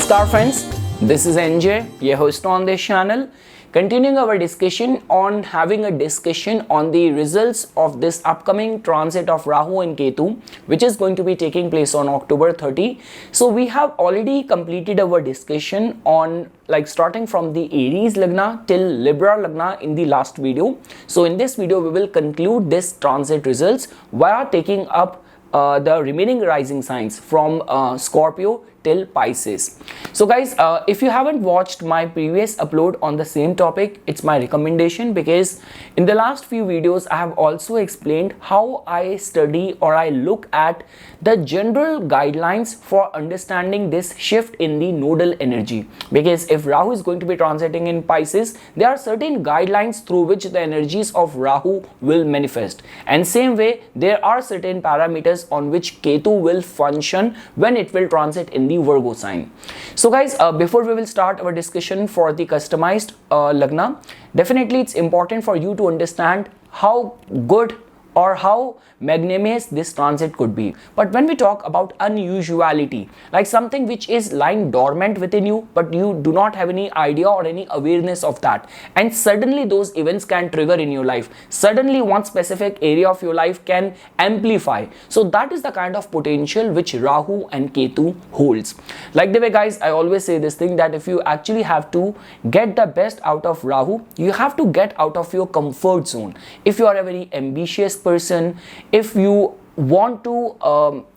Namaskar friends, this is NJ, your host on this channel. Continuing our discussion on the results of this upcoming transit of Rahu and Ketu, which is going to be taking place on October 30. So we have already completed our discussion on starting from the Aries Lagna till Libra Lagna in the last video. So in this video we will conclude this transit results via taking up the remaining rising signs from Scorpio till Pisces. So guys, if you haven't watched my previous upload on the same topic, it's my recommendation, because in the last few videos I have also explained how I study or I look at the general guidelines for understanding this shift in the nodal energy. Because if Rahu is going to be transiting in Pisces, there are certain guidelines through which the energies of Rahu will manifest, and same way there are certain parameters on which Ketu will function when it will transit in the Virgo sign. So guys, before we will start our discussion for the customized Lagna, definitely it's important for you to understand how good or how magnanimous this transit could be. But when we talk about unusuality, like something which is lying dormant within you but you do not have any idea or any awareness of that, and suddenly those events can trigger in your life, suddenly one specific area of your life can amplify. So that is the kind of potential which Rahu and Ketu holds. Like the way guys, I always say this thing, that if you actually have to get the best out of Rahu, you have to get out of your comfort zone. If you are a very ambitious person, if you want to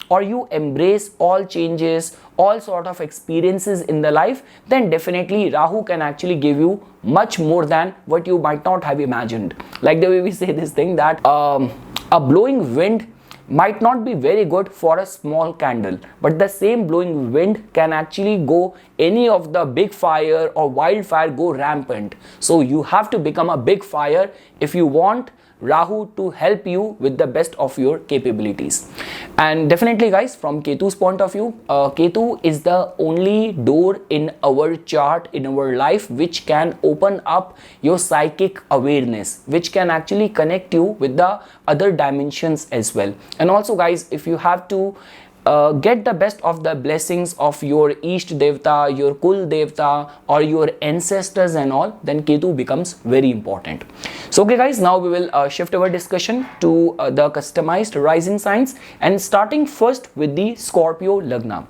or you embrace all changes, all sort of experiences in the life, then definitely Rahu can actually give you much more than what you might not have imagined. Like the way we say this thing, that a blowing wind might not be very good for a small candle, but the same blowing wind can actually go any of the big fire or wildfire go rampant. So you have to become a big fire if you want Rahu to help you with the best of your capabilities. And definitely guys, from Ketu's point of view, Ketu is the only door in our chart, in our life, which can open up your psychic awareness, which can actually connect you with the other dimensions as well. And also guys, if you have to get the best of the blessings of your Ishta Devta, your Kul Devta, or your ancestors and all, then Ketu becomes very important. So okay guys, now we will shift our discussion to the customized rising signs, and starting first with the Scorpio Lagna.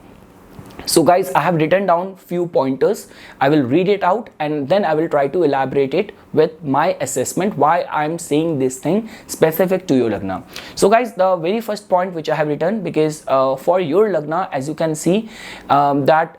So guys, I have written down few pointers. I will read it out and then I will try to elaborate it with my assessment why I am saying this thing specific to your Lagna. So guys, the very first point which I have written, because for your Lagna, as you can see, that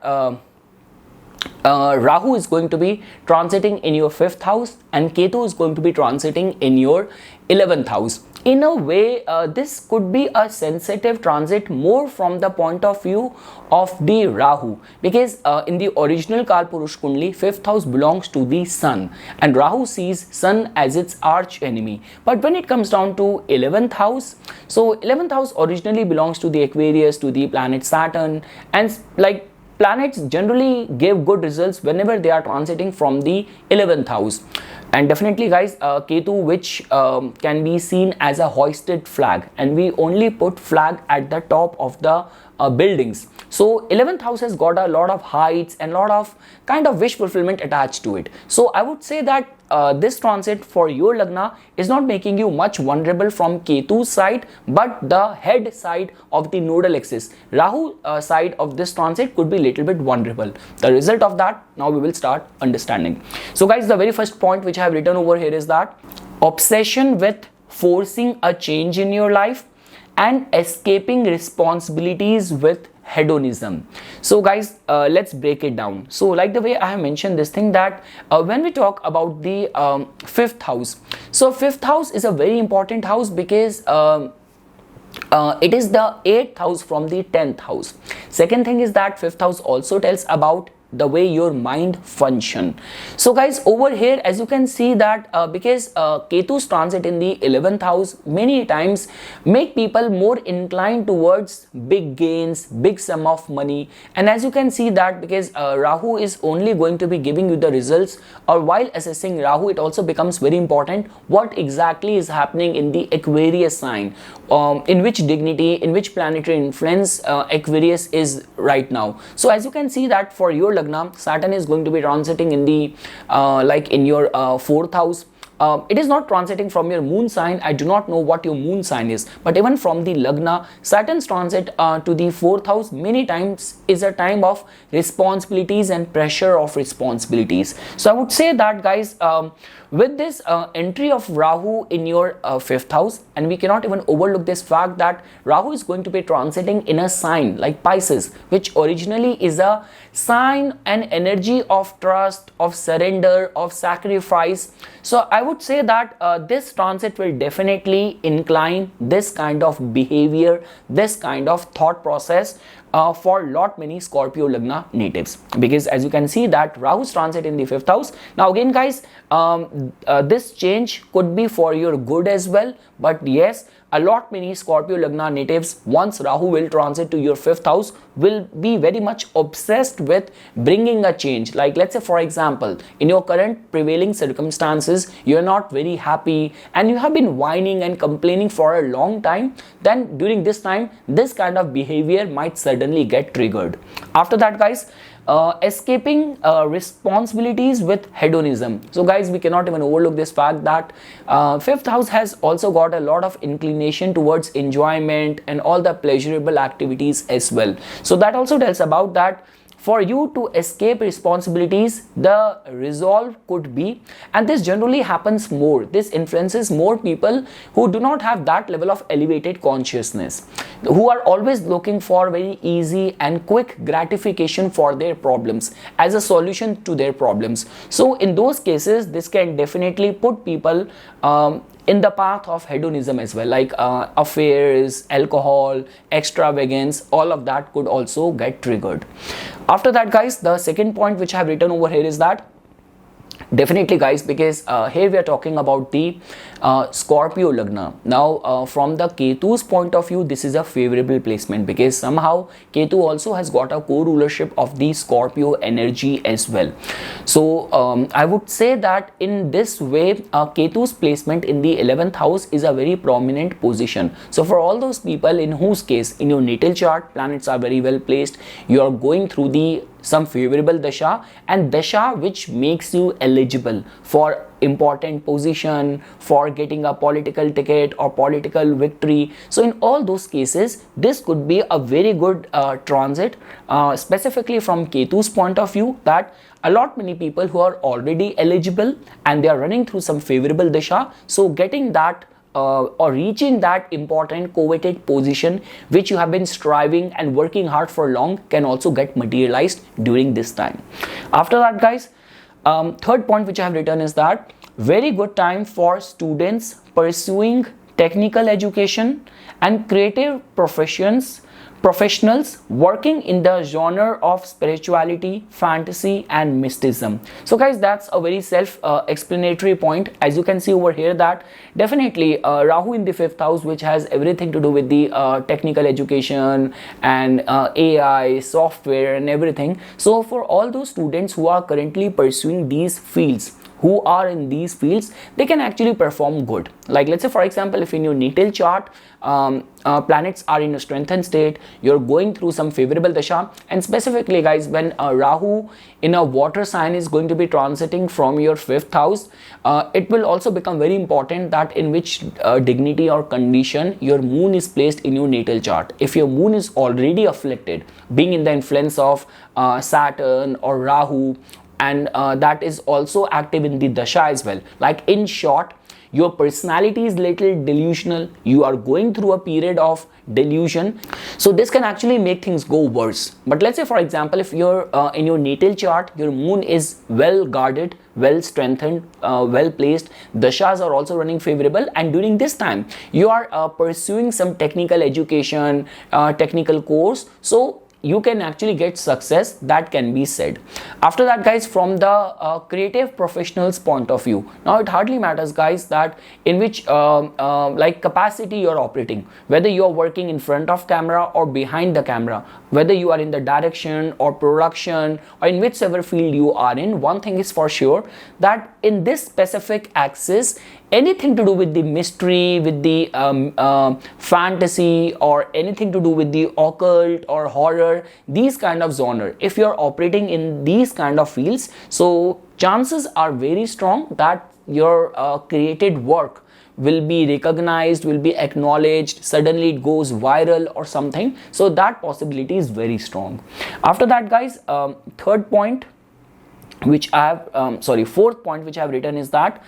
Rahu is going to be transiting in your 5th house and Ketu is going to be transiting in your 11th house. In a way, this could be a sensitive transit more from the point of view of the Rahu, because in the original Kalpurush Kundli, 5th house belongs to the Sun and Rahu sees Sun as its arch enemy. But when it comes down to 11th house, so 11th house originally belongs to the Aquarius, to the planet Saturn, and like planets generally give good results whenever they are transiting from the 11th house. And definitely guys, Ketu, which can be seen as a hoisted flag, and we only put flag at the top of the buildings. So 11th house has got a lot of heights and lot of kind of wish fulfillment attached to it. So I would say that this transit for your Lagna is not making you much vulnerable from Ketu's side, but the head side of the nodal axis, Rahu side of this transit could be little bit vulnerable. The result of that, now we will start understanding. So guys, the very first point which I have written over here is that obsession with forcing a change in your life and escaping responsibilities with hedonism. So guys, let's break it down. So like the way I have mentioned this thing, that when we talk about the 5th house, so 5th house is a very important house, because it is the 8th house from the 10th house. Second thing is that 5th house also tells about the way your mind function. So guys, over here as you can see that because Ketu's transit in the 11th house many times make people more inclined towards big gains, big sum of money. And as you can see that because Rahu is only going to be giving you the results, or while assessing Rahu it also becomes very important what exactly is happening in the Aquarius sign, in which dignity, in which planetary influence Aquarius is right now. So as you can see that for your Lagna, Saturn is going to be transiting in the like in your 4th house. It is not transiting from your moon sign. I do not know what your moon sign is, but even from the Lagna, Saturn's transit to the 4th house many times is a time of responsibilities and pressure of responsibilities. So I would say that guys, with this entry of Rahu in your 5th house, and we cannot even overlook this fact that Rahu is going to be transiting in a sign like Pisces, which originally is a sign and energy of trust, of surrender, of sacrifice. So I would say that this transit will definitely incline this kind of behavior, this kind of thought process for lot many Scorpio Lagna natives, because as you can see that Rahu's transit in the 5th house. Now again guys, this change could be for your good as well, but yes, a lot many Scorpio Lagna natives, once Rahu will transit to your 5th house, will be very much obsessed with bringing a change. Like let's say for example, in your current prevailing circumstances, you're not very happy and you have been whining and complaining for a long time, then during this time, this kind of behavior might suddenly get triggered. After that guys, escaping responsibilities with hedonism. So guys, we cannot even overlook this fact that 5th house has also got a lot of inclination towards enjoyment and all the pleasurable activities as well. So that also tells about that for you to escape responsibilities, the resolve could be, and this generally happens more, this influences more people who do not have that level of elevated consciousness, who are always looking for very easy and quick gratification for their problems as a solution to their problems. So in those cases, this can definitely put people in the path of hedonism as well, like affairs, alcohol, extravagance, all of that could also get triggered. After that guys, the second point which I have written over here is that definitely guys, because here we are talking about the Scorpio Lagna. Now from the Ketu's point of view, this is a favorable placement because somehow Ketu also has got a co-rulership of the Scorpio energy as well. So I would say that in this way, Ketu's placement in the 11th house is a very prominent position. So for all those people in whose case in your natal chart planets are very well placed, you are going through the some favorable dasha, and dasha which makes you eligible for important position, for getting a political ticket or political victory. So in all those cases, this could be a very good transit, specifically from Ketu's point of view, that a lot many people who are already eligible and they are running through some favorable dasha, so getting that or reaching that important coveted position which you have been striving and working hard for long can also get materialized during this time. After that guys, third point which I have written is that very good time for students pursuing technical education and creative professionals working in the genre of spirituality, fantasy and mysticism. So guys, that's a very self-explanatory point. As you can see over here that definitely Rahu in the 5th house, which has everything to do with the technical education and AI, software and everything. So for all those students who are currently pursuing these fields, who are in these fields, they can actually perform good. Like let's say for example, if in your natal chart planets are in a strengthened state, you're going through some favorable dasha, and specifically guys, when Rahu in a water sign is going to be transiting from your 5th house, it will also become very important that in which dignity or condition your moon is placed in your natal chart. If your moon is already afflicted, being in the influence of Saturn or Rahu, and that is also active in the dasha as well, like in short, your personality is little delusional, you are going through a period of delusion, so this can actually make things go worse. But let's say for example, if you're in your natal chart, your moon is well guarded, well strengthened, well placed, dashas are also running favorable, and during this time you are pursuing some technical education, technical course, so you can actually get success, that can be said. After that guys, from the creative professionals point of view, now it hardly matters guys that in which like capacity you're operating, whether you're working in front of camera or behind the camera, whether you are in the direction or production or in whichever field you are in. One thing is for sure, that in this specific axis, anything to do with the mystery, with the fantasy, or anything to do with the occult or horror, these kind of genre, if you're operating in these kind of fields, so chances are very strong that your created work will be recognized, will be acknowledged, suddenly it goes viral or something. So that possibility is very strong. After that guys, third point which I have fourth point which I have written is that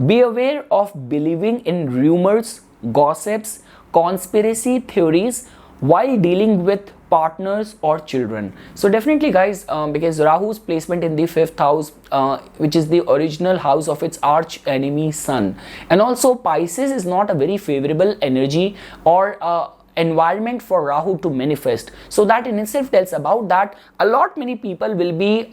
be aware of believing in rumors, gossips, conspiracy theories while dealing with partners or children. So definitely guys, because Rahu's placement in the 5th house, which is the original house of its arch enemy sun, and also Pisces is not a very favorable energy or environment for Rahu to manifest. So that in itself tells about that a lot many people will be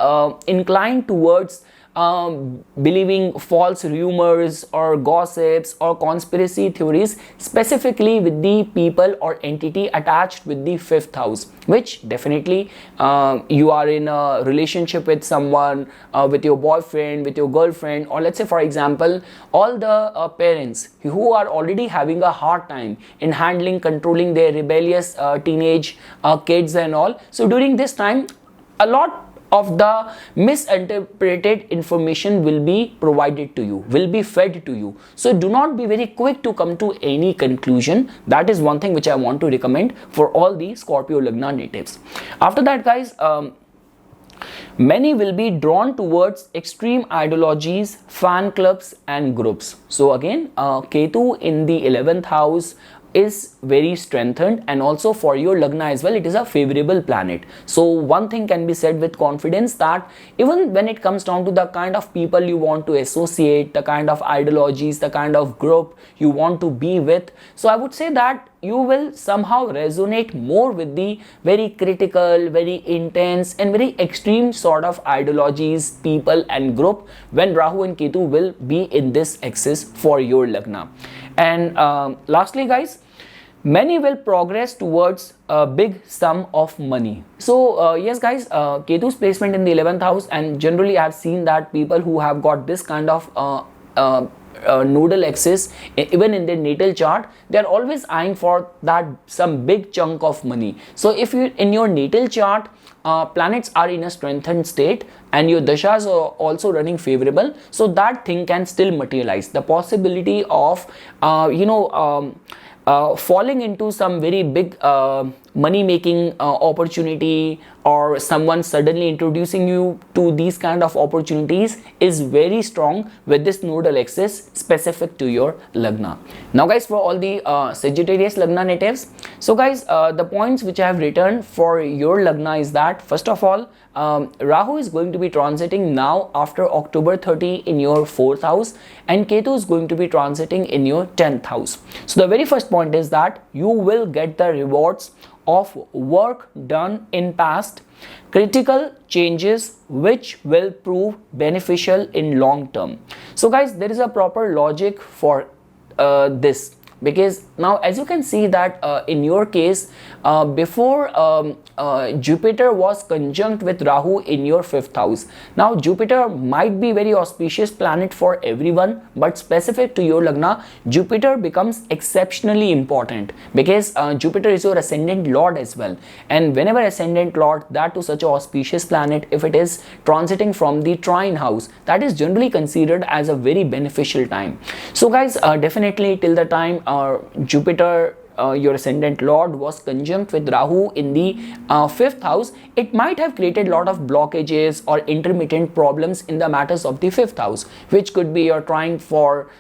inclined towards believing false rumors or gossips or conspiracy theories, specifically with the people or entity attached with the 5th house, which definitely you are in a relationship with someone, with your boyfriend, with your girlfriend, or let's say for example all the parents who are already having a hard time in handling, controlling their rebellious teenage kids and all. So during this time, a lot of the misinterpreted information will be provided to you, will be fed to you. So do not be very quick to come to any conclusion. That is one thing which I want to recommend for all the Scorpio Lagna natives. After that guys, many will be drawn towards extreme ideologies, fan clubs and groups. So again, Ketu in the 11th house is very strengthened, and also for your Lagna as well, it is a favorable planet. So one thing can be said with confidence, that even when it comes down to the kind of people you want to associate, the kind of ideologies, the kind of group you want to be with, so I would say that you will somehow resonate more with the very critical, very intense and very extreme sort of ideologies, people and group when Rahu and Ketu will be in this axis for your Lagna. And lastly guys, many will progress towards a big sum of money. So yes guys, Ketu's placement in the 11th house, and generally I have seen that people who have got this kind of nodal axis even in their natal chart, they are always eyeing for that some big chunk of money. So if you in your natal chart planets are in a strengthened state and your dashas are also running favorable, so that thing can still materialize. The possibility of falling into some very big money making opportunity, or someone suddenly introducing you to these kind of opportunities, is very strong with this nodal axis specific to your Lagna. Now guys, for all the Sagittarius Lagna natives, so guys, the points which I have written for your Lagna is that first of all, Rahu is going to be transiting now after October 30 in your 4th house, and Ketu is going to be transiting in your 10th house. So the very first point is that you will get the rewards of work done in past, critical changes which will prove beneficial in long term. So guys, there is a proper logic for this, because now as you can see that in your case, before Jupiter was conjunct with Rahu in your 5th house. Now Jupiter might be very auspicious planet for everyone, but specific to your Lagna, Jupiter becomes exceptionally important, because Jupiter is your ascendant lord as well, and whenever ascendant lord, that to such a auspicious planet, if it is transiting from the trine house, that is generally considered as a very beneficial time. So guys, definitely till the time Jupiter, your ascendant lord, was conjunct with Rahu in the 5th house, it might have created a lot of blockages or intermittent problems in the matters of the 5th house, which could be you're trying for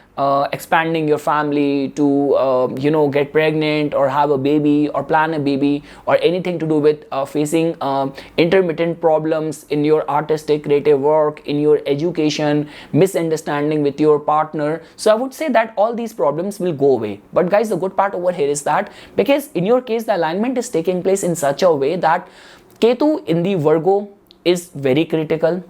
expanding your family to get pregnant or have a baby or plan a baby, or anything to do with facing intermittent problems in your artistic creative work, in your education, misunderstanding with your partner. So I would say that all these problems will go away. But guys, the good part over here is that because in your case the alignment is taking place in such a way that Ketu in the Virgo is very critical.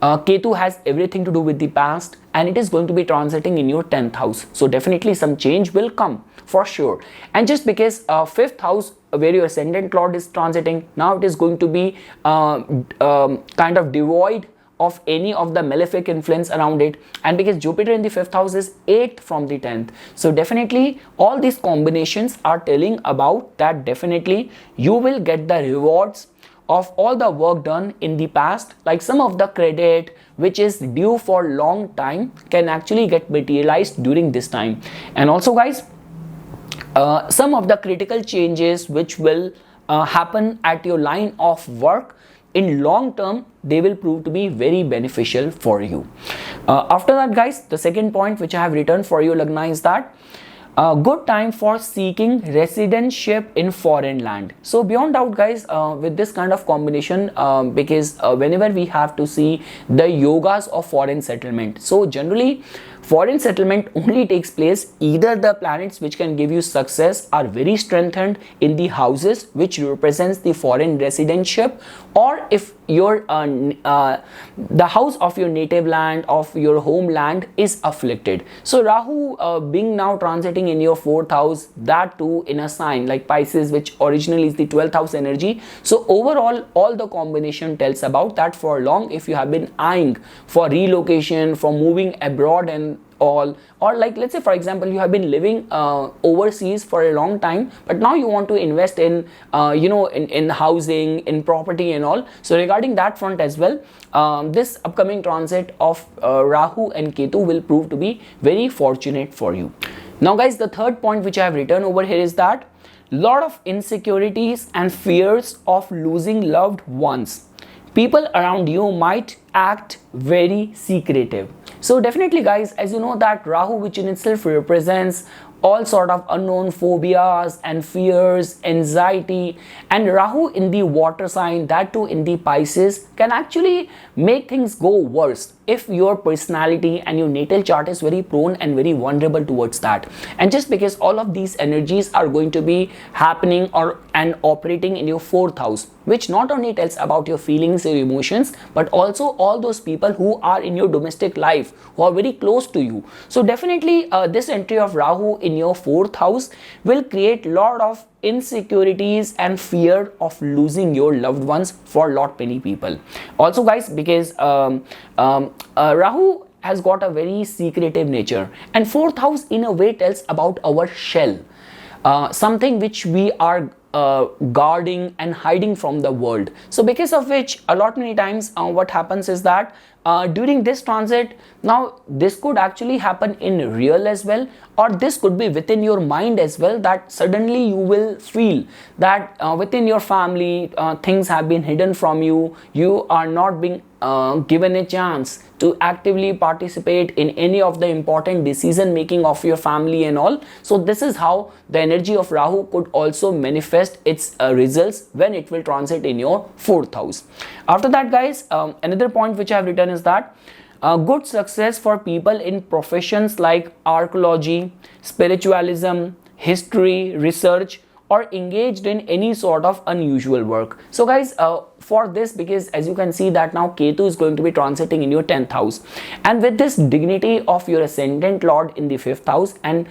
Ketu has everything to do with the past, and it is going to be transiting in your 10th house. So definitely some change will come for sure. And just because 5th house where your ascendant lord is transiting, now it is going to be kind of devoid of any of the malefic influence around it, and because Jupiter in the 5th house is 8th from the 10th, so definitely all these combinations are telling about that definitely you will get the rewards of all the work done in the past. Like some of the credit which is due for long time can actually get materialized during this time. And also guys, some of the critical changes which will happen at your line of work in long term, they will prove to be very beneficial for you. After that guys, the second point which I have written for you Lagna is that good time for seeking residentship in foreign land. So beyond doubt guys, with this kind of combination, because whenever we have to see the yogas of foreign settlement, so generally foreign settlement only takes place either the planets which can give you success are very strengthened in the houses which represents the foreign residentship, or if your the house of your native land, of your homeland is afflicted. So Rahu being now transiting in your 4th house, that too in a sign like Pisces, which originally is the 12th house energy. So overall all the combination tells about that for long, if you have been eyeing for relocation, for moving abroad and all, or like let's say for example you have been living overseas for a long time, but now you want to invest in in housing, in property and all. So regarding that front as well, this upcoming transit of Rahu and Ketu will prove to be very fortunate for you. Now guys, the third point which I have written over here is that lot of insecurities and fears of losing loved ones. People around you might act very secretive. So definitely guys, as you know that Rahu, which in itself represents all sort of unknown phobias and fears, anxiety, and Rahu in the water sign, that too in the Pisces, can actually make things go worse if your personality and your natal chart is very prone and very vulnerable towards that. And just because all of these energies are going to be happening and operating in your 4th house, which not only tells about your feelings, your emotions, but also all those people who are in your domestic life, who are very close to you. So definitely this entry of Rahu in your 4th house will create lot of insecurities and fear of losing your loved ones for lot many people. Also guys, because Rahu has got a very secretive nature, and 4th house in a way tells about our shell, something which we are guarding and hiding from the world. So because of which a lot many times what happens is that during this transit, now this could actually happen in real as well, or this could be within your mind as well, that suddenly you will feel that within your family things have been hidden from you, you are not being given a chance to actively participate in any of the important decision making of your family and all. So this is how the energy of Rahu could also manifest its results when it will transit in your 4th house. After that guys, another point which I have written is that good success for people in professions like archaeology, spiritualism, history, research, or engaged in any sort of unusual work. So guys, for this, because as you can see that now Ketu is going to be transiting in your 10th house, and with this dignity of your ascendant lord in the 5th house and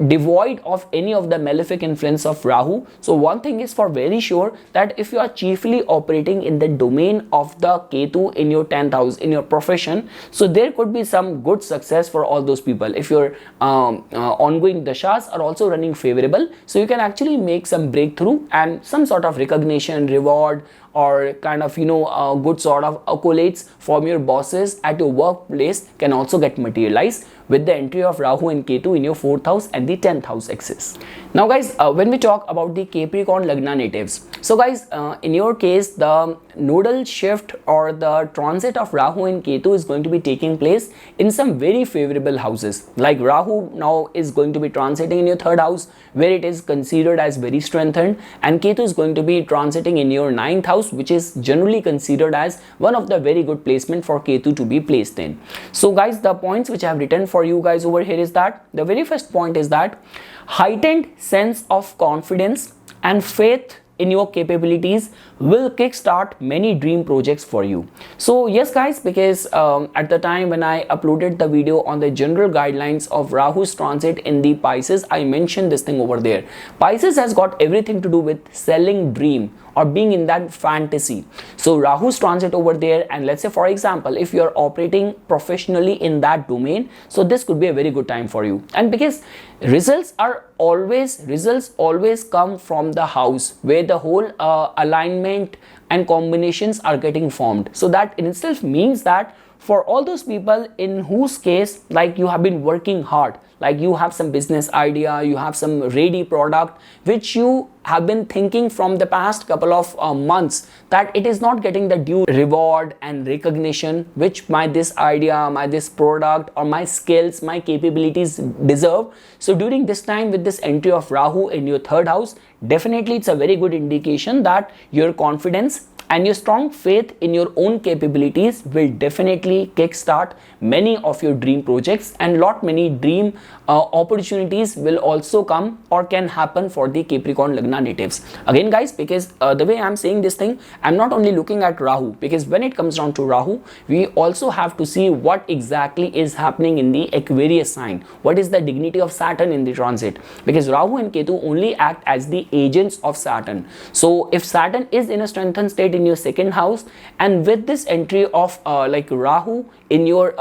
devoid of any of the malefic influence of Rahu, so one thing is for very sure that if you are chiefly operating in the domain of the Ketu in your 10th house, in your profession, so there could be some good success for all those people. If your ongoing dashas are also running favorable, so you can actually make some breakthrough and some sort of recognition, reward, or kind of good sort of accolades from your bosses at your workplace can also get materialized with the entry of Rahu and Ketu in your 4th house and the 10th house axis. Now guys, when we talk about the Capricorn Lagna natives, so guys, in your case the nodal shift or the transit of Rahu and Ketu is going to be taking place in some very favorable houses. Like Rahu now is going to be transiting in your 3rd house where it is considered as very strengthened, and Ketu is going to be transiting in your 9th house, which is generally considered as one of the very good placement for Ketu to be placed in. So guys, the points which I have written for you guys over here is that the very first point is that heightened sense of confidence and faith in your capabilities will kickstart many dream projects for you. So yes guys, because at the time when I uploaded the video on the general guidelines of Rahu's transit in the Pisces, I mentioned this thing over there. Pisces has got everything to do with selling dream or being in that fantasy. So Rahu's transit over there, and let's say for example if you're operating professionally in that domain, so this could be a very good time for you. And because results always come from the house where the whole alignment and combinations are getting formed. So that in itself means that for all those people in whose case like you have been working hard, like you have some business idea, you have some ready product which you have been thinking from the past couple of months that it is not getting the due reward and recognition which this idea, this product or my skills, my capabilities deserve. So during this time with this entry of Rahu in your third house, definitely it's a very good indication that your confidence and your strong faith in your own capabilities will definitely kickstart many of your dream projects, and many dream opportunities will also come or can happen for the Capricorn Lagna natives. Again guys, because the way I'm saying this thing, I'm not only looking at Rahu, because when it comes down to Rahu, we also have to see what exactly is happening in the Aquarius sign. What is the dignity of Saturn in the transit? Because Rahu and Ketu only act as the agents of Saturn. So if Saturn is in a strengthened state in your second house, and with this entry of like Rahu in your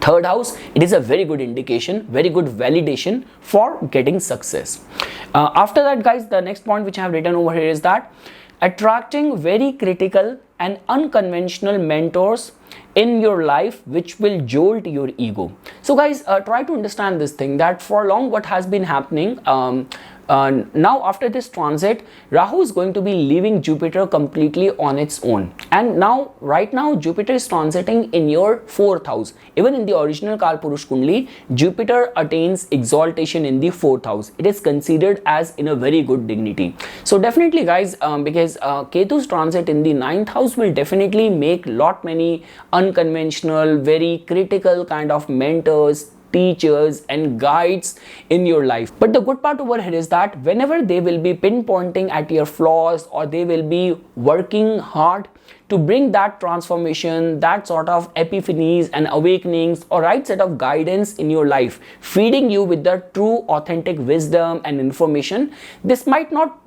third house, it is a very good indication, very good validation for getting success. After that guys, the next point which I have written over here is that attracting very critical and unconventional mentors in your life which will jolt your ego. So guys, try to understand this thing that for long what has been happening, now after this transit, Rahu is going to be leaving Jupiter completely on its own, and right now Jupiter is transiting in your fourth house. Even in the original Kalpurush Kundli, Jupiter attains exaltation in the fourth house. It is considered as in a very good dignity. So definitely guys, because Ketu's transit in the ninth house will definitely make many unconventional, very critical kind of mentors, teachers and guides in your life. But the good part over here is that whenever they will be pinpointing at your flaws, or they will be working hard to bring that transformation, that sort of epiphanies and awakenings or right set of guidance in your life, feeding you with the true authentic wisdom and information, this might not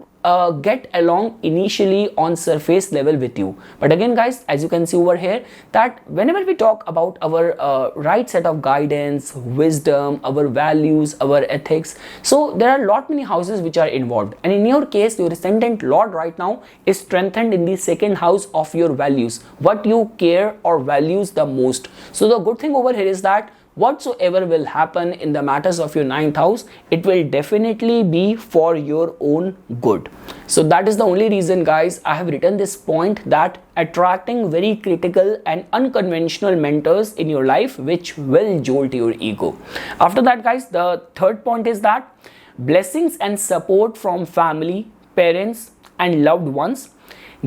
get along initially on surface level with you. But again guys, as you can see over here, that whenever we talk about our right set of guidance, wisdom, our values, our ethics, so there are many houses which are involved, and in your case your ascendant lord right now is strengthened in the second house of your values, what you care or values the most. So the good thing over here is that whatsoever will happen in the matters of your ninth house, it will definitely be for your own good. So that is the only reason guys I have written this point, that attracting very critical and unconventional mentors in your life which will jolt your ego. After that guys, the third point is that blessings and support from family, parents and loved ones,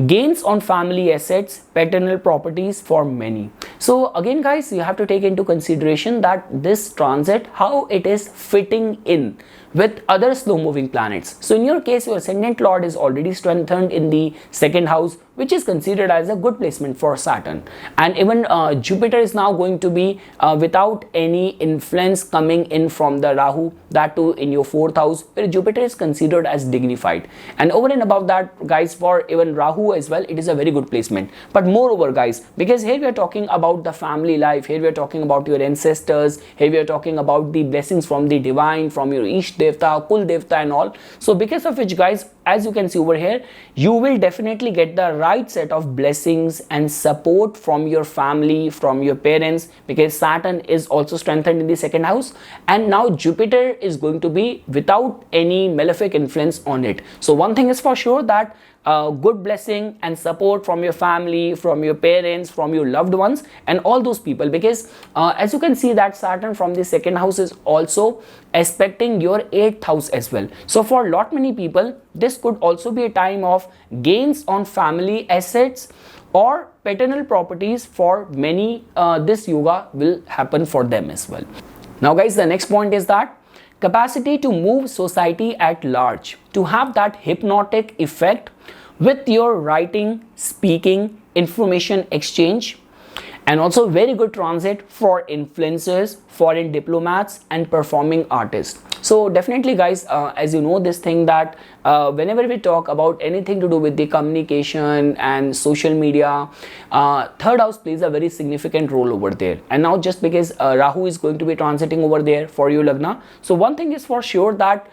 gains on family assets, paternal properties for many. So again guys, you have to take into consideration that this transit, how it is fitting in with other slow moving planets. So in your case, your ascendant lord is already strengthened in the second house, which is considered as a good placement for Saturn, and even Jupiter is now going to be without any influence coming in from the Rahu, that too in your fourth house where Jupiter is considered as dignified. And over and above that guys, for even Rahu as well, it is a very good placement. But moreover guys, because here we are talking about the family life, here we are talking about your ancestors, here we are talking about the blessings from the divine, from your Ish Devta, Kul Devta and all. So because of which guys, as you can see over here, you will definitely get the right set of blessings and support from your family, from your parents, because Saturn is also strengthened in the second house, and now Jupiter is going to be without any malefic influence on it. So one thing is for sure, that good blessing and support from your family, from your parents, from your loved ones and all those people, because as you can see that Saturn from the second house is also aspecting your 8th house as well. So for many people, this could also be a time of gains on family assets or paternal properties. For many, this yoga will happen for them as well. Now guys, the next point is that capacity to move society at large, to have that hypnotic effect with your writing, speaking, information exchange, and also very good transit for influencers, foreign diplomats, and performing artists. So definitely guys, as you know this thing that whenever we talk about anything to do with the communication and social media, third house plays a very significant role over there. And now just because Rahu is going to be transiting over there for you Lagna, so one thing is for sure that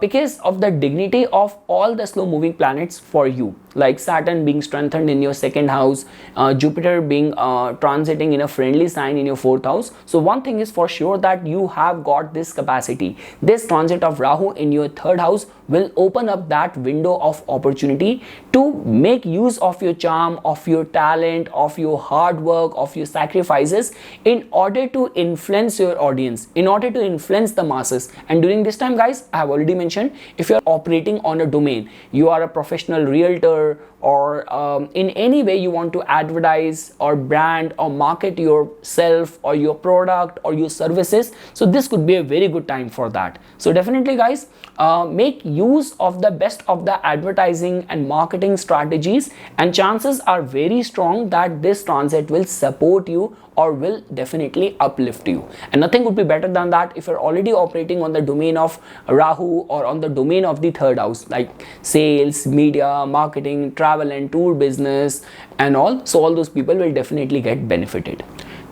because of the dignity of all the slow moving planets for you, like Saturn being strengthened in your second house, Jupiter being transiting in a friendly sign in your fourth house. So one thing is for sure that you have got this capacity. This transit of Rahu in your third house will open up that window of opportunity to make use of your charm, of your talent, of your hard work, of your sacrifices in order to influence your audience, in order to influence the masses. And during this time guys, I have already mentioned, if you are operating on a domain, you are a professional realtor, or in any way you want to advertise or brand or market yourself or your product or your services, so this could be a very good time for that. So definitely guys, make use of the best of the advertising and marketing strategies, and chances are very strong that this transit will support you or will definitely uplift you. And nothing would be better than that if you're already operating on the domain of Rahu or on the domain of the third house, like sales, media, marketing, travel and tour business and all. So all those people will definitely get benefited.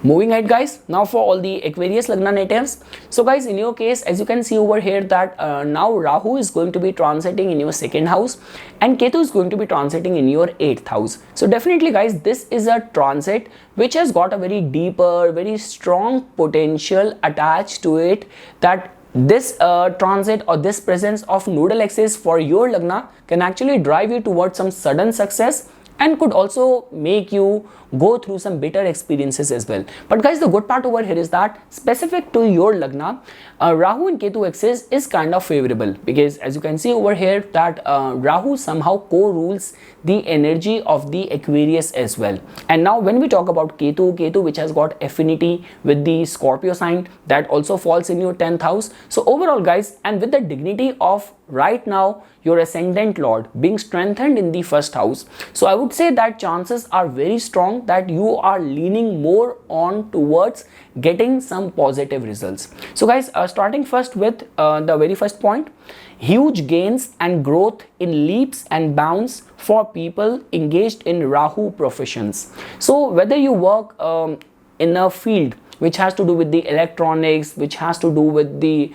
Moving ahead guys, now for all the Aquarius Lagna natives. So guys, in your case, as you can see over here that now Rahu is going to be transiting in your second house and Ketu is going to be transiting in your 8th house. So definitely guys, this is a transit which has got a very deeper, very strong potential attached to it, that this transit or this presence of nodal axis for your Lagna can actually drive you towards some sudden success and could also make you go through some bitter experiences as well. But guys, the good part over here is that specific to your Lagna, Rahu and Ketu axis is kind of favorable, because as you can see over here that Rahu somehow co-rules the energy of the Aquarius as well. And now when we talk about Ketu which has got affinity with the Scorpio sign, that also falls in your 10th house. So overall guys, and with the dignity of right now your ascendant lord being strengthened in the first house, so I would say that chances are very strong that you are leaning more on towards getting some positive results. So guys, starting first with the very first point, huge gains and growth in leaps and bounds for people engaged in Rahu professions. So whether you work in a field which has to do with the electronics, which has to do with the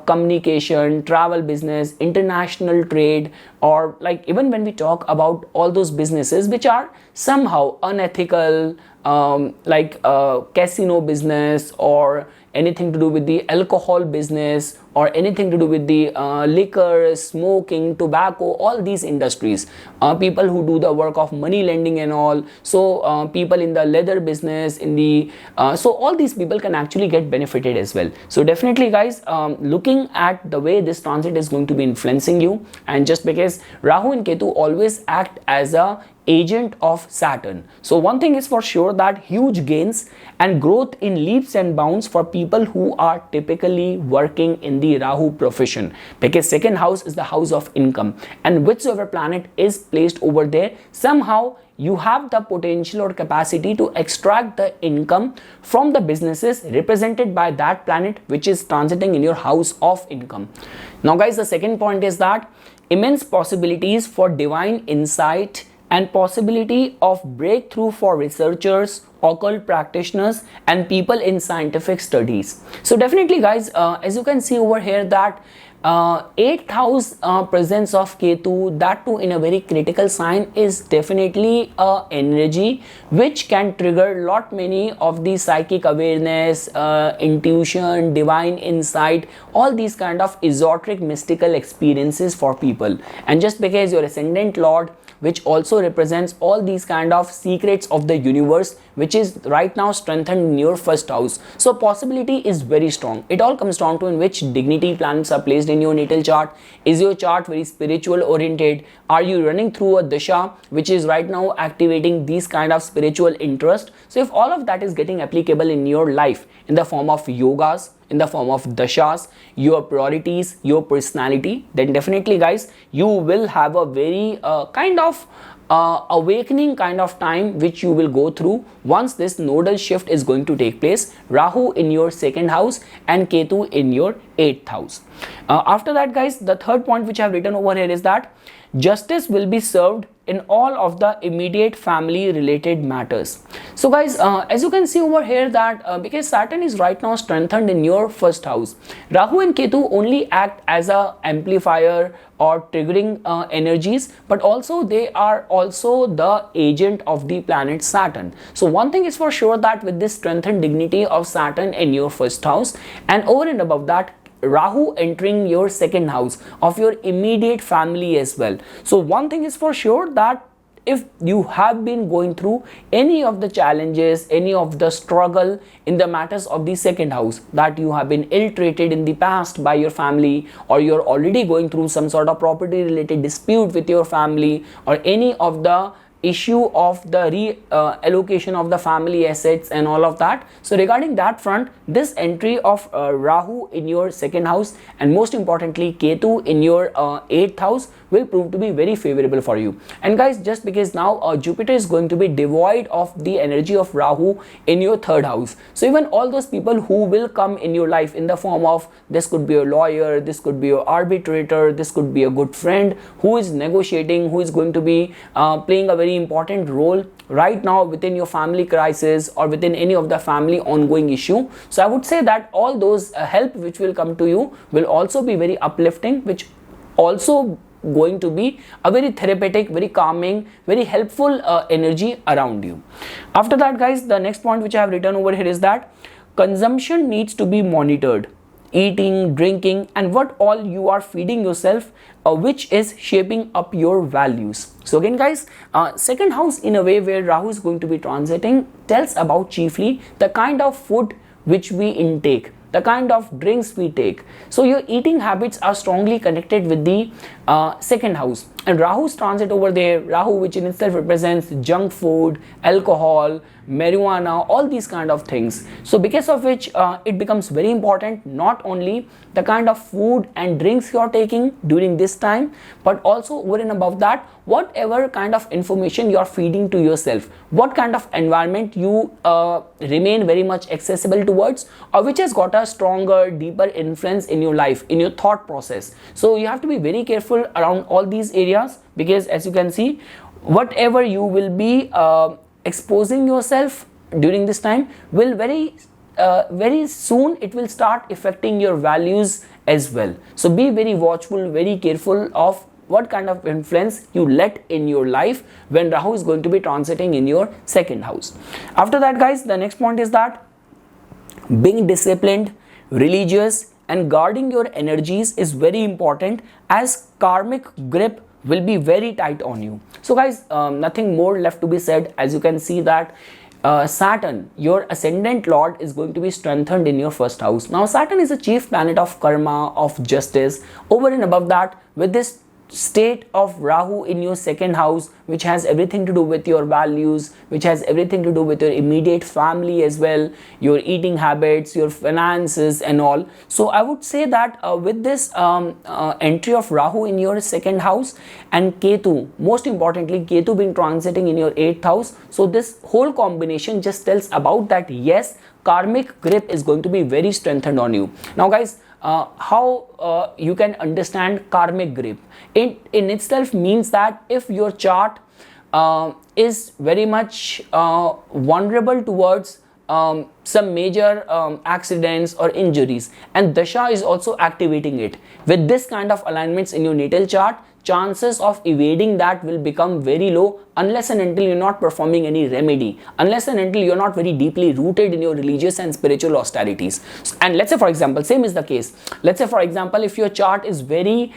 communication, travel business, international trade, or like even when we talk about all those businesses which are somehow unethical, like casino business or anything to do with the alcohol business or anything to do with the liquor, smoking, tobacco, all these industries, people who do the work of money lending and all, so people in the leather business, in the so all these people can actually get benefited as well. So definitely guys, looking at the way this transit is going to be influencing you, and just because Rahu and Ketu always act as a agent of Saturn, so one thing is for sure that huge gains and growth in leaps and bounds for people who are typically working in the Rahu profession, because second house is the house of income, and whichever planet is placed over there, somehow you have the potential or capacity to extract the income from the businesses represented by that planet which is transiting in your house of income. Now guys, the second point is that immense possibilities for divine insight and possibility of breakthrough for researchers, occult practitioners and people in scientific studies. So definitely guys, as you can see over here that 8th house presence of Ketu, that too in a very critical sign, is definitely a energy which can trigger lot many of the psychic awareness, intuition, divine insight, all these kind of esoteric mystical experiences for people. And just because your ascendant lord, which also represents all these kind of secrets of the universe, which is right now strengthened in your first house. So possibility is very strong. It all comes down to in which dignity planets are placed in your natal chart. Is your chart very spiritual oriented? Are you running through a dasha which is right now activating these kind of spiritual interest? So if all of that is getting applicable in your life in the form of yogas, in the form of dashas, your priorities, your personality, then definitely guys, you will have a very kind of awakening kind of time which you will go through once this nodal shift is going to take place. Rahu in your second house and Ketu in your 8th house. After that guys, the third point which I have written over here is that justice will be served in all of the immediate family related matters. So guys, as you can see over here that because Saturn is right now strengthened in your first house, Rahu and Ketu only act as a amplifier or triggering energies, but also they are also the agent of the planet Saturn. So one thing is for sure that with this strengthened dignity of Saturn in your first house, and over and above that Rahu entering your second house of your immediate family as well. So one thing is for sure that if you have been going through any of the challenges, any of the struggle in the matters of the second house, that you have been ill-treated in the past by your family, or you're already going through some sort of property related dispute with your family, or any of the issue of the reallocation of the family assets and all of that. So regarding that front, this entry of Rahu in your second house and most importantly Ketu in your 8th house will prove to be very favorable for you. And guys, just because now Jupiter is going to be devoid of the energy of Rahu in your 3rd house, so even all those people who will come in your life in the form of, this could be a lawyer, this could be an arbitrator, this could be a good friend who is negotiating, who is going to be playing a very important role right now within your family crisis or within any of the family ongoing issue. So I would say that all those help which will come to you will also be very uplifting, which also going to be a very therapeutic, very calming, very helpful energy around you. After that guys, the next point which I have written over here is that consumption needs to be monitored. Eating, drinking, and what all you are feeding yourself, which is shaping up your values. So again guys, second house in a way where Rahu is going to be transiting tells about chiefly the kind of food which we intake, the kind of drinks we take. So your eating habits are strongly connected with the second house, and Rahu's transit over there, Rahu which in itself represents junk food, alcohol, marijuana, all these kind of things. So because of which it becomes very important not only the kind of food and drinks you are taking during this time, but also over and above that, whatever kind of information you are feeding to yourself, what kind of environment you remain very much accessible towards, or which has got a stronger, deeper influence in your life, in your thought process. So you have to be very careful around all these areas, because as you can see, whatever you will be exposing yourself during this time will very soon it will start affecting your values as well. So be very watchful, very careful of what kind of influence you let in your life when Rahu is going to be transiting in your second house. After that guys, the next point is that being disciplined, religious, and guarding your energies is very important, as karmic grip will be very tight on you. So guys, nothing more left to be said. As you can see that Saturn, your ascendant lord, is going to be strengthened in your first house. Now Saturn is a chief planet of karma, of justice. Over and above that, with this state of Rahu in your second house, which has everything to do with your values, which has everything to do with your immediate family as well, your eating habits, your finances and all. So I would say that with this entry of Rahu in your second house and Ketu, most importantly Ketu being transiting in your 8th house, so this whole combination just tells about that yes, karmic grip is going to be very strengthened on you. Now guys, how you can understand karmic grip? It in itself means that if your chart is very much vulnerable towards some major accidents or injuries, and Dasha is also activating it, with this kind of alignments in your natal chart, chances of evading that will become very low unless and until you're not performing any remedy, unless and until you're not very deeply rooted in your religious and spiritual austerities. And let's say for example, same is the case, let's say for example, if your chart is very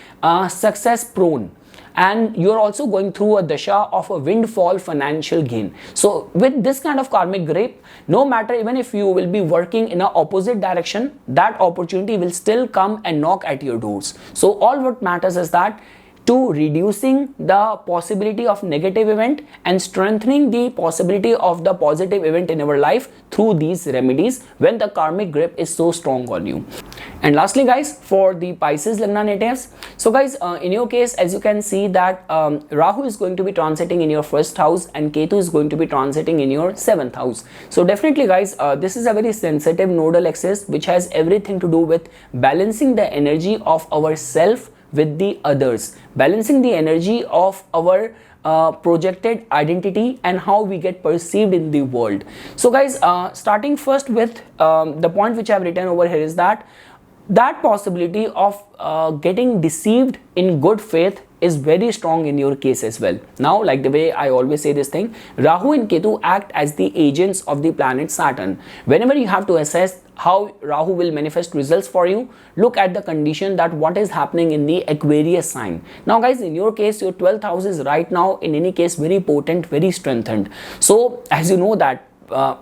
success prone, and you're also going through a dasha of a windfall financial gain. So with this kind of karmic grip, no matter even if you will be working in an opposite direction, that opportunity will still come and knock at your doors. So all what matters is that to reducing the possibility of negative event and strengthening the possibility of the positive event in our life through these remedies when the karmic grip is so strong on you. And lastly guys, for the Pisces Lagna natives, so guys, in your case, as you can see that Rahu is going to be transiting in your first house and Ketu is going to be transiting in your seventh house. So definitely guys, this is a very sensitive nodal axis which has everything to do with balancing the energy of ourself with the others, balancing the energy of our projected identity and how we get perceived in the world. So guys, starting first with the point which I have written over here is that possibility of getting deceived in good faith is very strong in your case as well. Now, like the way I always say this thing, Rahu and Ketu act as the agents of the planet Saturn. Whenever you have to assess how Rahu will manifest results for you, look at the condition that what is happening in the Aquarius sign. Now guys, in your case, your 12th house is right now in any case very potent, very strengthened. So as you know that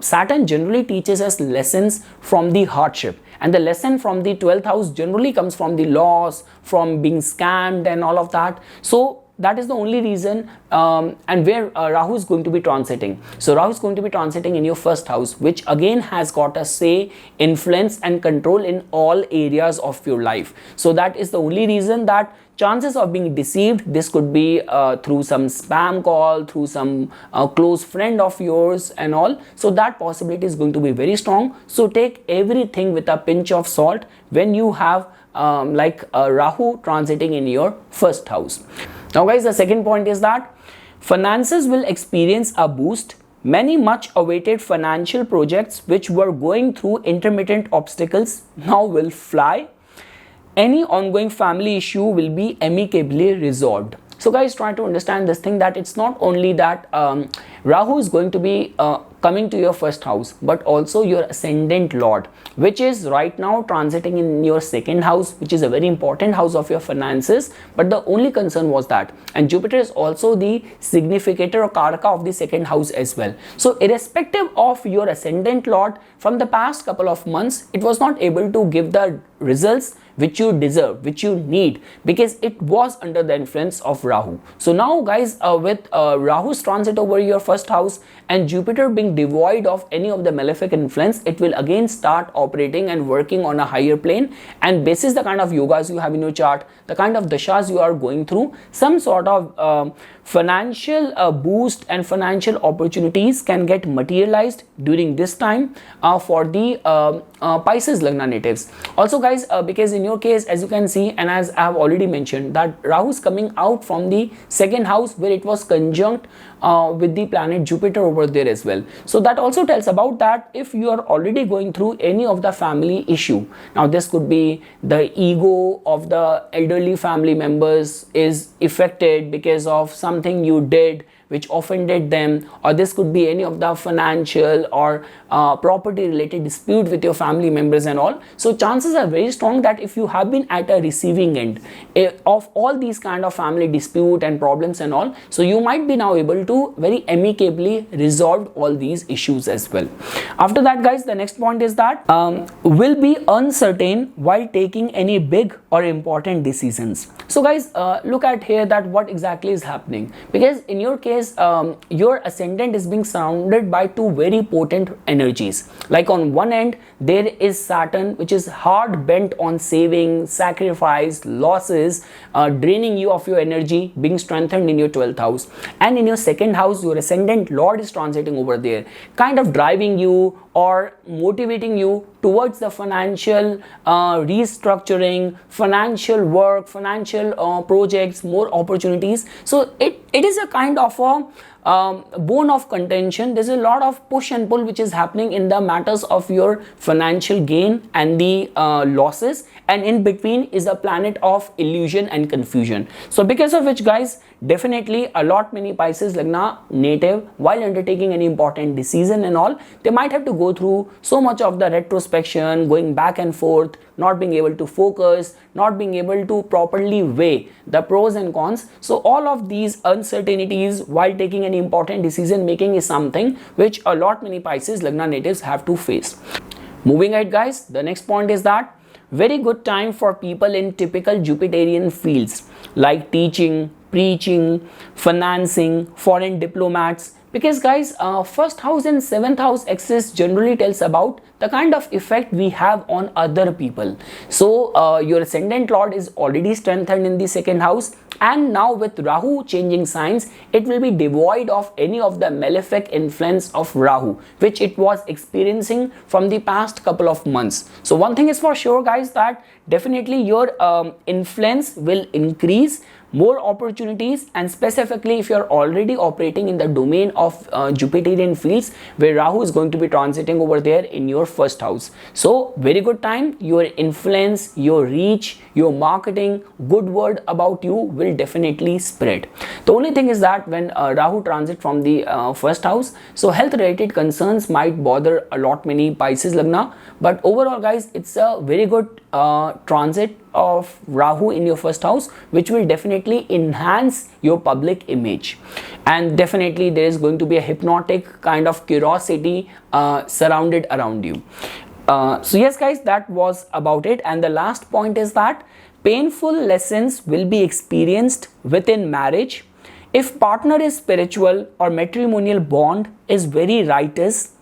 Saturn generally teaches us lessons from the hardship, and the lesson from the 12th house generally comes from the loss, from being scammed and all of that. So that is the only reason and where Rahu is going to be transiting. So Rahu is going to be transiting in your first house, which again has got a say, influence and control in all areas of your life. So that is the only reason that chances of being deceived, this could be through some spam call, through some close friend of yours and all. So that possibility is going to be very strong. So take everything with a pinch of salt when you have Rahu transiting in your first house. Now guys, the second point is that finances will experience a boost. Many much awaited financial projects which were going through intermittent obstacles now will fly. Any ongoing family issue will be amicably resolved. So guys, try to understand this thing that it's not only that Rahu is going to be coming to your first house, but also your ascendant lord, which is right now transiting in your second house, which is a very important house of your finances. But the only concern was that, and Jupiter is also the significator or karaka of the second house as well. So irrespective of your ascendant lord, from the past couple of months, it was not able to give the results which you deserve, which you need, because it was under the influence of Rahu. So now guys, with Rahu's transit over your first house and Jupiter being devoid of any of the malefic influence, it will again start operating and working on a higher plane, and basis the kind of yogas you have in your chart, the kind of dashas you are going through, some sort of financial boost and financial opportunities can get materialized during this time for the Pisces Lagna natives. Also guys, because in your case, as you can see and as I have already mentioned, that Rahu is coming out from the second house where it was conjunct with the planet Jupiter over there as well. So that also tells about that if you are already going through any of the family issue. Now this could be the ego of the elderly family members is affected because of something you did which offended them, or this could be any of the financial or property related dispute with your family members and all. So chances are very strong that if you have been at a receiving end of all these kind of family dispute and problems and all, so you might be now able to very amicably resolve all these issues as well. After that guys, the next point is that will be uncertain while taking any big or important decisions. So guys, look at here that what exactly is happening, because in your case your ascendant is being surrounded by two very potent energies. Like on one end there is Saturn, which is hard bent on saving, sacrifice, losses, draining you of your energy, being strengthened in your 12th house, and in your second house your ascendant lord is transiting over there, kind of driving you or motivating you towards the financial restructuring, financial work, financial projects, more opportunities. So it is a kind of bone of contention. There's a lot of push and pull which is happening in the matters of your financial gain and the losses, and in between is a planet of illusion and confusion. So because of which, guys, definitely a lot many Pisces Lagna native, while undertaking any important decision and all, they might have to go through so much of the retrospection, going back and forth, not being able to focus, not being able to properly weigh the pros and cons. So all of these uncertainties while taking any important decision making is something which a lot many Pisces Lagna natives have to face. Moving ahead, guys, the next point is that very good time for people in typical Jupiterian fields like teaching, preaching, financing, foreign diplomats, because guys, first house and seventh house axis generally tells about the kind of effect we have on other people. So your ascendant lord is already strengthened in the second house, and now with Rahu changing signs, it will be devoid of any of the malefic influence of Rahu which it was experiencing from the past couple of months. So one thing is for sure, guys, that definitely your influence will increase, more opportunities, and specifically if you're already operating in the domain of Jupiterian fields where Rahu is going to be transiting over there in your first house. So very good time, your influence, your reach, your marketing, good word about you will definitely spread. The only thing is that when Rahu transit from the first house, so health related concerns might bother a lot many Pisces Lagna, but overall, guys, it's a very good transit of Rahu in your first house, which will definitely enhance your public image, and definitely there is going to be a hypnotic kind of curiosity surrounded around you. So yes, guys, that was about it. And the last point is that painful lessons will be experienced within marriage. If partner is spiritual or matrimonial bond is very righteous,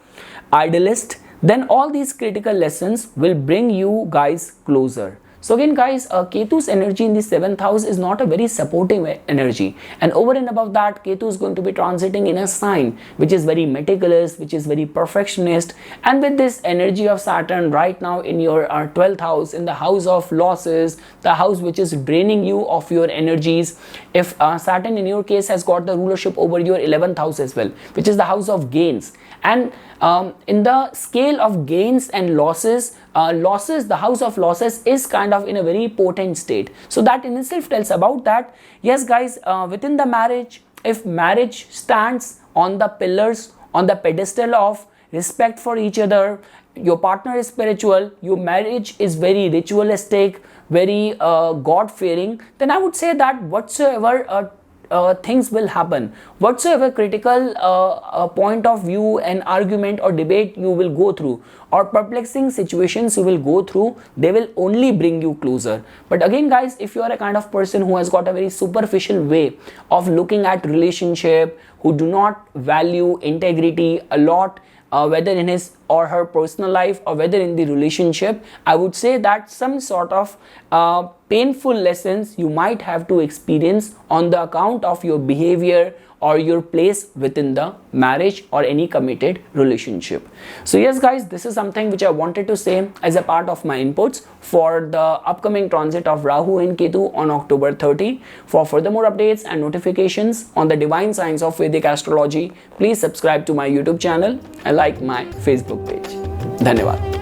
idealist, then all these critical lessons will bring you guys closer. So again, guys, Ketu's energy in the 7th house is not a very supportive energy, and over and above that, Ketu is going to be transiting in a sign which is very meticulous, which is very perfectionist, and with this energy of Saturn right now in your 12th house, in the house of losses, the house which is draining you of your energies. If Saturn in your case has got the rulership over your 11th house as well, which is the house of gains, and in the scale of gains and losses, the house of losses is kind of in a very potent state. So that in itself tells about that, yes, guys, within the marriage, if marriage stands on the pillars, on the pedestal of respect for each other, your partner is spiritual, your marriage is very ritualistic, very God-fearing, then I would say that whatsoever things will happen, whatsoever critical point of view and argument or debate you will go through, or perplexing situations you will go through, they will only bring you closer. But again, guys, if you are a kind of person who has got a very superficial way of looking at relationship, who do not value integrity a lot, whether in his or her personal life or whether in the relationship, I would say that some sort of painful lessons you might have to experience on the account of your behavior or your place within the marriage or any committed relationship. So yes, guys, this is something which I wanted to say as a part of my inputs for the upcoming transit of Rahu and Ketu on October 30. For further more updates and notifications on the divine science of Vedic astrology, please subscribe to my YouTube channel and like my Facebook page. Dhanyavad.